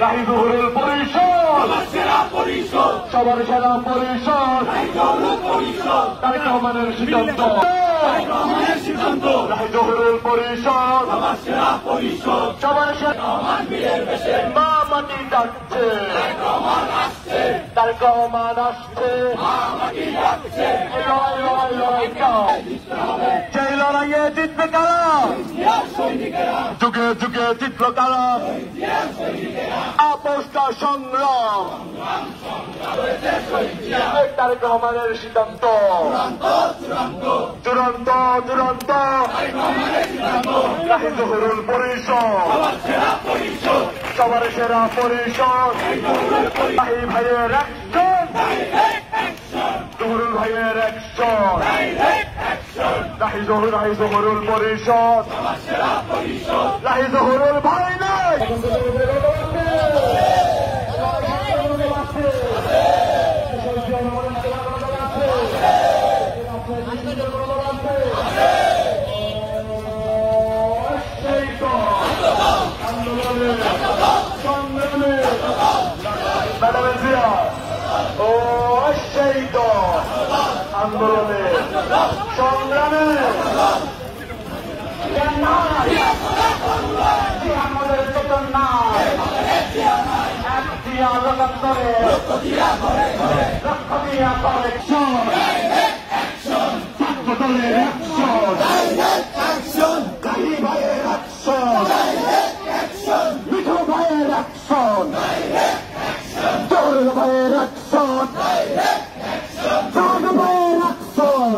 রাহি জহুরুল পরিষদ, সবার সেরা পরিষদ, তারেক রহমানের সিদ্ধান্ত, রাহি জহুরুল পরিষদ, সবার সেরা মা মাটি ডাকছে, তারেক রহমান আসছে, সেই লড়াইয়ে জিতবে কারা, যুগে যুগে জিতল কারা, আপোষটা সংগ্রাম, তারেক রহমানের সিদ্ধান্ত চূড়ান্ত চূড়ান্ত, রাহি জহুরুল পরিষদ, সবার সেরা পরিষদ, রাহি ভাইয়ের অ্যাকশন, জহুরুল ভাইয়ের অ্যাকশন, রাহি জহুরুল পরিষদ, রাহি জহুরুল ভাই নাই, ম্যাডাম জিয়া ও শহীদ আন্দোলনে সংগ্রামে আমাদের চেতন নাই, এক দিয়া লোকান্তরে লক্ষ্য দিয়া করেকশন, ছাত্র দলের অ্যাকশন, গাড়ি ভাইয়ের অ্যাকশন, মিঠু ভাইয়ের অ্যাকশন, জহুরুল ভাইয়ের অ্যাকশন, জহুরুল ভাইয়ের অ্যাকশন,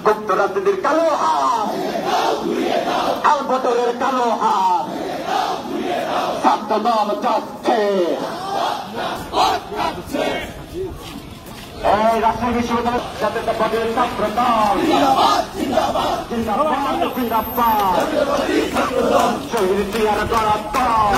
গুপ্ত রাজনীতির কালো হাত, আলবদরের কালো হাত, ছাত্র দল যাচ্ছে, এই রাজশাহী বিশ্ববিদ্যালয় জাতীয়তাবাদের ছাত্র দল জিন্দাবাদ, শহীদ জিয়ার গড়া দল,